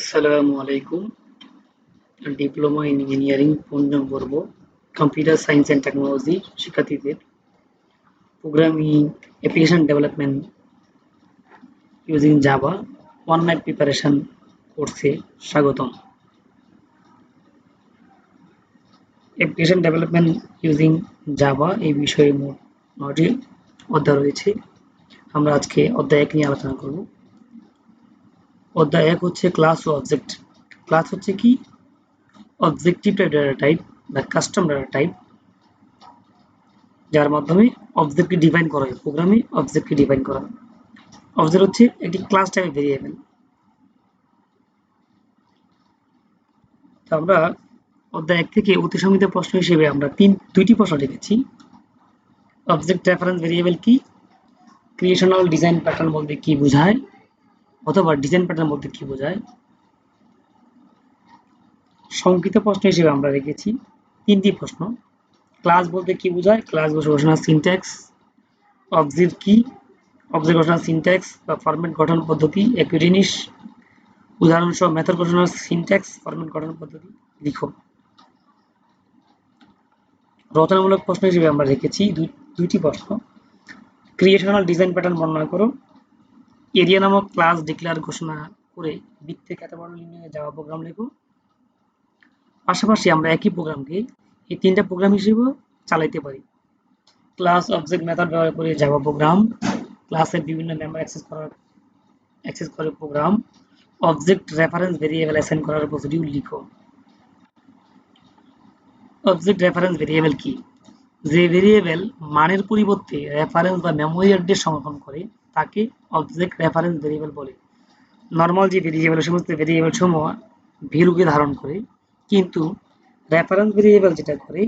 আসসালামু আলাইকুম। Diploma in engineering পঞ্চম পর্ব কম্পিউটার সায়েন্স অ্যান্ড টেকনোলজি শিক্ষার্থীদের programming application development using Java online preparation কোর্সে স্বাগতম। অ্যাপ্লিকেশন ডেভেলপমেন্ট ইউজিং জাভা এই বিষয়ে মোট 9টি অধ্যায় রয়েছে। আমরা আজকে অধ্যায় 1 নিয়ে আলোচনা করব। অধ্যায় 1 হচ্ছে ক্লাস ও অবজেক্ট। ক্লাস হচ্ছে কি? অবজেক্টিভ ডেটা টাইপ বা কাস্টম ডেটা টাইপ, যার মাধ্যমে অবজেক্টকে ডিফাইন করা হয়। প্রোগ্রামে অবজেক্টকে ডিফাইন করা হয়। অবজেক্ট হচ্ছে একটি ক্লাস টাইপের ভেরিয়েবল। তো আমরা অধ্যায় 1 থেকে অতি সংক্ষিপ্ত প্রশ্ন হিসেবে আমরা দুইটি প্রশ্ন লিখেছি। অবজেক্ট রেফারেন্স ভেরিয়েবল কি? ক্রিয়েশনাল ডিজাইন প্যাটার্ন বলতে কি বোঝায়, অথবা ডিজাইন প্যাটার্ন বলতে কি বোঝায়। সংক্ষিপ্ত প্রশ্ন হিসেবে আমরা রেখেছি 3টি প্রশ্ন। ক্লাস বলতে কি বোঝায়, ক্লাস ঘোষণার সিনট্যাক্স, অবজেক্ট কি, অবজেক্ট ঘোষণার সিনট্যাক্স বা ফরম্যাট গঠন পদ্ধতি একই জিনিস। উদাহরণসহ মেথড ঘোষণার সিনট্যাক্স, ফরম্যাট গঠন পদ্ধতি লিখো। রচনামূলক প্রশ্ন হিসেবে আমরা রেখেছি দুইটি প্রশ্ন। ক্রিয়েশনাল ডিজাইন প্যাটার্ন বর্ণনা করো। এরিয়া নামক ক্লাস ডিক্লেয়ার ঘোষণা করে বৃত্তে ক্যাটাগরি লিনিয়ে যাওয়া প্রোগ্রাম লেখো। পাশাপাশি আমরা একই প্রোগ্রামকে এই 3টা প্রোগ্রাম হিসেবে চালাইতে পারি। ক্লাস অবজেক্ট মেথড ব্যবহার করে জাভা প্রোগ্রাম, ক্লাসের বিভিন্ন মেম্বার অ্যাক্সেস করে program, object reference variable assign করার প্রসিডিউর লিখো। অবজেক্ট রেফারেন্স ভেরিয়েবল কি? যে ভেরিয়েবল মানের পরিবর্তে রেফারেন্স বা মেমোরি অ্যাড্রেস সংরক্ষণ করে তাকে অবজেক্ট রেফারেন্স ভেরিয়েবল বলে। নর্মাল যে ভেরিয়েবল, সমস্ত ভেরিয়েবল সমূহ ভ্যালুকে ধারণ করে, কিন্তু রেফারেন্স ভেরিয়েবল যেটা করে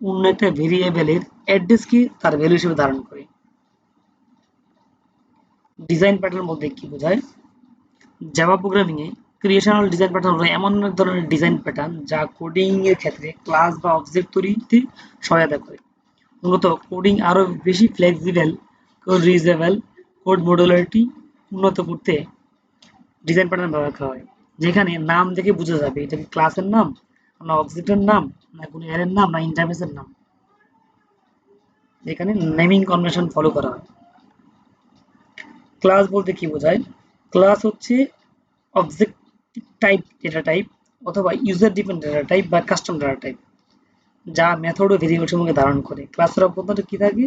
অন্য একটা ভেরিয়েবলের অ্যাড্রেসকে তার ভ্যালু হিসেবে ধারণ করে। ডিজাইন প্যাটার্ন বলতে কি বোঝায়? জাভা প্রোগ্রামিং এ ক্রিয়েশনাল ডিজাইন প্যাটার্ন হলো এমন এক ধরনের ডিজাইন প্যাটার্ন যা কোডিং এর ক্ষেত্রে ক্লাস বা অবজেক্ট তৈরিতে সহায়তা করে। মূলত কোডিং আরো বেশি ফ্লেক্সিবল, কোড রিউজেবল, কোড মডুলারিটি উন্নত করতে ডিজাইন প্যাটার্ন ব্যবহার করা হয়, যেখানে নাম দেখে বোঝা যাবে এটা কি ক্লাসের নাম, না অবজেক্টের নাম, না কোনো অ্যারের নাম, না ইন্টারফেসের নাম। এখানে নেমিং কনভেনশন ফলো করা হয়। ক্লাস বলতে কি বোঝায়? ক্লাস হচ্ছে অবজেক্ট টাইপ ডেটা টাইপ অথবা ইউজার ডিপেন্ডেন্ট ডেটা টাইপ বা কাস্টম ডেটা টাইপ, যা মেথড ও ভেরিয়েবল সমূহকে ধারণ করে। ক্লাসের অভ্যন্তরে কি থাকে?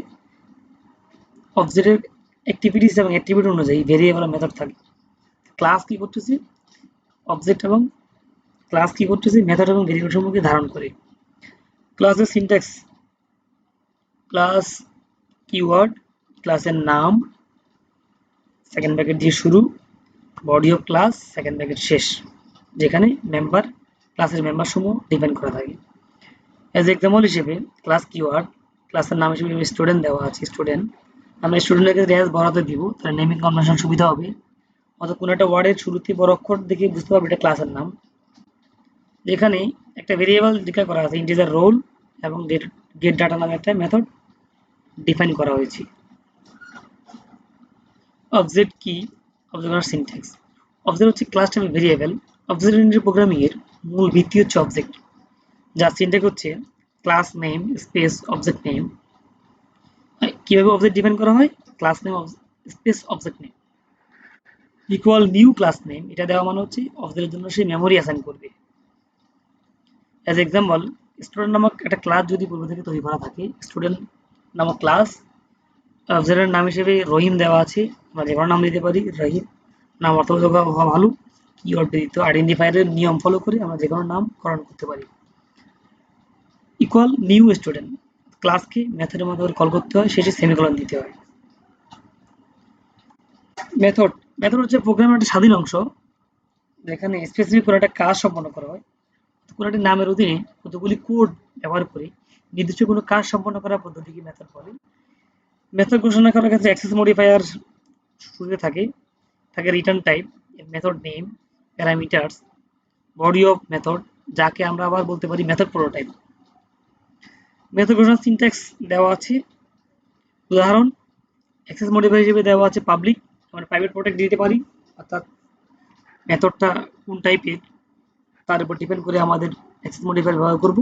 অবজেক্টের অ্যাক্টিভিটিস এবং অ্যাট্রিবিউট অনুযায়ী ভেরিয়েবল ও মেথড থাকে। ক্লাস কি করতেছে? অবজেক্ট এবং ক্লাস কি করতেছে? মেথড এবং ভেরিয়েবল সমূহকে ধারণ করে। ক্লাসের সিনট্যাক্স: ক্লাস কিওয়ার্ড, ক্লাসের নাম সেকেন্ড ব্র্যাকেট দিয়ে শুরু, body of class second bracket শেষ, যেখানে মেম্বার ক্লাসের মেম্বার সমূহ ডিফাইন করা থাকে। এজ এক্সাম্পল হিসেবে ক্লাস কিওয়ার্ড, ক্লাসের নাম হিসেবে স্টুডেন্ট দেওয়া আছে, স্টুডেন্ট, আমরা স্টুডেন্টের ক্ষেত্রে এজ বড়াতে দিব, তাহলে নেমিং কনভেনশন সুবিধা হবে। অথবা কোনো একটা ওয়ার্ডের শুরুতে বড় অক্ষর দেখে বুঝতে পারবে এটা ক্লাসের নাম। যেখানে একটা ভেরিয়েবল ডিক্লেয়ার করা আছে ইন্টিজার রোল এবং গেট ডাটা নামে একটা মেথড ডিফাইন করা হয়েছে। অবজেক্ট কি? অবজেক্ট সিনট্যাক্স: অবজেক্ট হচ্ছে ক্লাস টাইপের ভেরিয়েবল। অবজেক্ট ওরিয়েন্টেড প্রোগ্রামিং এর মূল ভিত্তি হচ্ছে অবজেক্ট, যার সিনট্যাক্স হচ্ছে class name space object name. কিভাবে অবজেক্ট ডিফাইন করা হয়? Class name space object name equal new class name, এটা দেওয়া মানে হচ্ছে অবজেক্টের জন্য সে মেমোরি অ্যাসাইন করবে। অ্যাজ এক্সাম্পল, স্টুডেন্ট নামক একটা ক্লাস যদি পূর্ব থেকে তৈরি করা থাকে, স্টুডেন্ট নামক ক্লাস, অবজেক্টের নাম হিসেবে রহিম দেওয়া আছে, আমরা যে কোনো নাম দিতে পারি, রহিম নাম অর্থবোধক হওয়া ভালো। কিওয়ার্ড ব্যতীত আইডেন্টিফায়ারের নিয়ম ফলো করে আমরা যে কোনো নামকরণ করতে পারি। ইকুয়াল নিউ স্টুডেন্ট, ক্লাসকে মেথডের মাধ্যমে কল করতে হয়, শেষে সেমিকোলন দিতে হয়। মেথড মেথড হচ্ছে প্রোগ্রামের একটা স্বাধীন অংশ, যেখানে স্পেসিফিক কোনো একটা কাজ সম্পন্ন করা হয়। কোনো একটি নামের অধীনে কতগুলি কোড ব্যবহার করে নির্দিষ্ট কোনো কাজ সম্পন্ন করার পদ্ধতিকে মেথড বলে। মেথড ঘোষণা করার ক্ষেত্রে অ্যাক্সেস মডিফায়ার শুরুতে থাকে return type, method name, parameters, body of method, যাকে আমরা আবার বলতে পারি মেথড প্রোটোটাইপ। মেথড ঘোষণার সিনট্যাক্স দেওয়া আছে, উদাহরণ অ্যাক্সেস মডিফায়ার হিসেবে দেওয়া আছে পাবলিক, আমরা প্রাইভেট প্রোটেক্ট দিতে পারি, অর্থাৎ মেথডটা কোন টাইপের তার উপর ডিপেন্ড করে আমাদের অ্যাক্সেস মডিফায়ার ব্যবহার করব।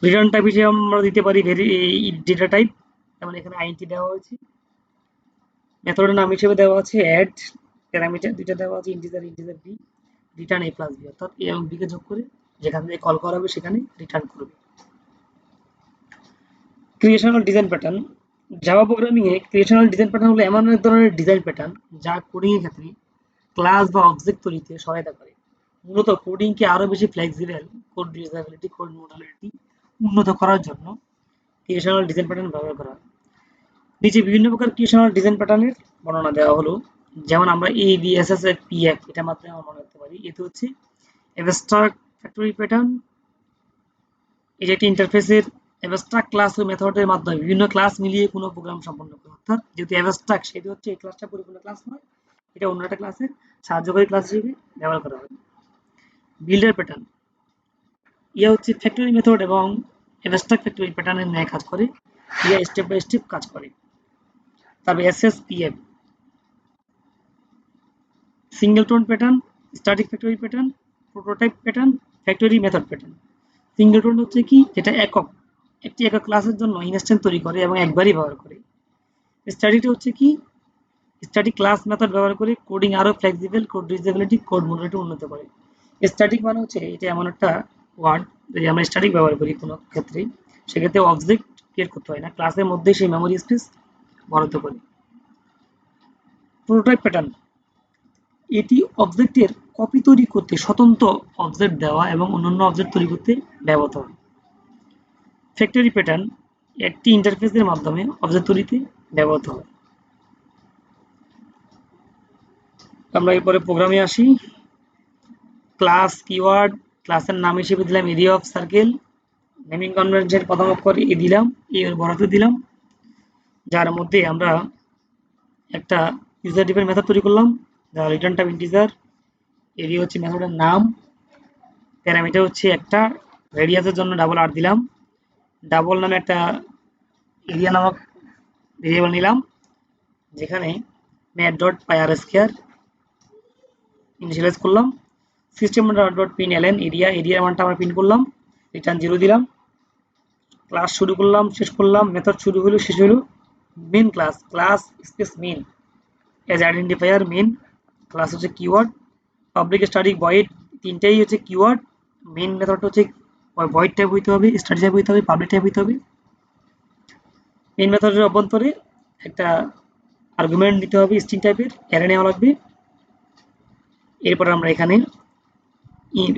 রিটার্ন টাইপ হিসেবে আমরা দিতে পারি ডেটা টাইপ, যেমন এখানে আইএনটি দেওয়া হয়েছে। মেথডের নাম হিসেবে দেওয়া আছে অ্যাড, প্যারামিটার দুইটা দেওয়া আছে ইন্টিজার বি, রিটার্ন এ প্লাস বি, অর্থাৎ এ এবং বি কে যোগ করে যেখান থেকে কল করা হবে সেখানে রিটার্ন করবে। ক্রিয়েশনাল ডিজাইন প্যাটার্ন, জাভা প্রোগ্রামিং এ ক্রিয়েশনাল ডিজাইন প্যাটার্ন হলো এমন এক ধরনের ডিজাইন প্যাটার্ন যা কোডিং এর ক্ষেত্রে ক্লাস বা অবজেক্ট তৈরিতে সহায়তা করে। মূলত কোডিং কে আরো বেশি ফ্লেক্সিবল, কোড রিউজাবিলিটি, কোড মডুলারিটি উন্নত করার জন্য ক্রিয়েশনাল ডিজাইন প্যাটার্ন ব্যবহার করা হয়। নিচে বিভিন্ন প্রকার ক্রিয়েশনাল ডিজাইন প্যাটার্নের বর্ণনা দেওয়া হলো। যেমন আমরা A B S S P F এটার মাধ্যমে আমরা মনে রাখতে পারি। এতে হচ্ছে অ্যাবস্ট্রাক্ট ফ্যাক্টরি প্যাটার্ন, এটা একটি ইন্টারফেসের অ্যাবস্ট্রাক্ট ক্লাস ও মেথডের মাধ্যমে বিভিন্ন ক্লাস মিলিয়ে কোনো প্রোগ্রাম সম্পন্ন করে। অর্থাৎ যেহেতু অ্যাবস্ট্রাক্ট সেটি হচ্ছে এই ক্লাসটা পরিপূর্ণ ক্লাস নয়, এটা অন্য একটা ক্লাসের সাহায্যকারী ক্লাস হিসেবে ব্যবহার করা হয়। বিল্ডার প্যাটার্ন, ইয়া হচ্ছে ফ্যাক্টরি মেথড এবং অ্যাবস্ট্রাক্ট ফ্যাক্টরি প্যাটার্নের ন্যায় কাজ করে, ইয়া স্টেপ বাই স্টেপ কাজ করে। তারপরে SSPF, singleton pattern, static factory pattern, prototype pattern, factory method pattern. Singleton হচ্ছে কি, যেটা একটি একক ক্লাসের জন্য ইনস্ট্যান্স তৈরি করে এবং একবারই ব্যবহার করে। স্ট্যাটিকটা হচ্ছে কি, স্ট্যাটিক ক্লাস মেথড ব্যবহার করে কোডিং আরো ফ্লেক্সিবল, কোড রিউজেবিলিটি, কোড মডুলারিটি উন্নত করে। স্ট্যাটিক মানে হচ্ছে এটা এমন একটা ওয়ার্ড, যদি আমরা স্ট্যাটিক ব্যবহার করি কোনো ক্ষেত্রে, সেক্ষেত্রে অবজেক্ট ক্রিয়েট করতে হয় না, ক্লাসের মধ্যেই সেই মেমোরি স্পেস বরাদ্দ করে। প্রোটোটাইপ প্যাটার্ন, এটি অবজেক্টের কপি তৈরি করতে স্বতন্ত্র অবজেক্ট দেওয়া এবং অন্যান্য অবজেক্ট তৈরি করতে ব্যবহৃত হয়। ফ্যাক্টরি প্যাটার্ন একটি ইন্টারফেসের মাধ্যমে অবজেক্ট তৈরিতে ব্যবহৃত হয়। আমরা এরপরে প্রোগ্রামে আসি। ক্লাস কিওয়ার্ড, ক্লাসের নাম হিসেবে দিলাম area of circle, naming convention প্রথম অক্ষর এ দিলাম, এর বরাদ্দ দিলাম, যার মধ্যে আমরা একটা ইউজার ডিফাইন মেথড তৈরি করলাম, যা রিটার্ন টাইপ ইন্টিজার, এরিয়া হচ্ছে মেথডের নাম, প্যারামিটার হচ্ছে একটা, রেডিয়াসের জন্য ডাবল আর দিলাম, ডাবল নামে একটা এরিয়া নামক ভেরিয়েবল নিলাম, যেখানে ম্যাথ ডট পাই আর স্কয়ার ইনিশিয়ালাইজ করলাম, সিস্টেম ডট পিন এলএন এরিয়ার মানটা আমরা পিন করলাম, রিটার্ন 0 দিলাম, ক্লাস শুরু করলাম, শেষ করলাম, মেথড শুরু হলো শেষ হলো, main class, class space main as identifier, main class হচ্ছে কিওয়ার্ড, পাবলিক স্ট্যাটিক ভয়েড, তিনটাই হচ্ছে কিওয়ার্ড, মেন মেথড হচ্ছে ভয়েড টাইপ হইতে হবে, স্ট্যাটিক টাইপ হইতে হবে, পাবলিক টাইপ হইতে হবে। মেন মেথডের অভ্যন্তরে একটা আর্গুমেন্ট দিতে হবে স্ট্রিং টাইপের, অ্যারে নেওয়া লাগবে। এরপর আমরা এখানে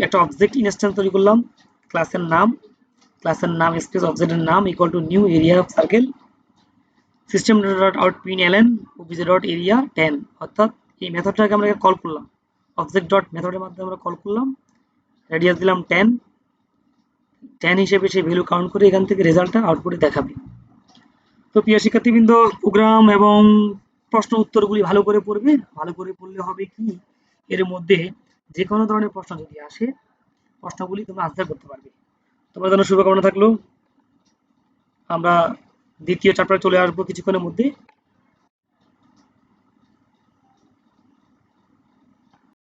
একটা অবজেক্ট ইনস্ট্যান্স তৈরি করলাম, ক্লাসের নাম স্পেস অবজেক্টের নাম equal to new area of circle, system dot out println obj dot area 10, অর্থাৎ এই মেথডটাকে আমরা কল করলাম, অবজেক্ট ডট মেথডের মাধ্যমে আমরা কল করলাম, রেডিয়াস দিলাম 10 হিসেবে সেই ভ্যালু কাউন্ট করে এখান থেকে রেজাল্টটা আউটপুটে দেখাবে। তো প্রিয় শিক্ষার্থীবৃন্দ, প্রোগ্রাম এবং প্রশ্ন উত্তরগুলি ভালো করে পড়বে। ভালো করে পড়লে হবে কি, এর মধ্যে যে কোনো ধরনের প্রশ্ন যদি আসে, প্রশ্নগুলি তোমরা আনসার করতে পারবে। তোমার জন্য শুভকামনা থাকলো। আমরা দ্বিতীয় চ্যাপ্টারে চলে আসবো কিছুক্ষণের মধ্যে।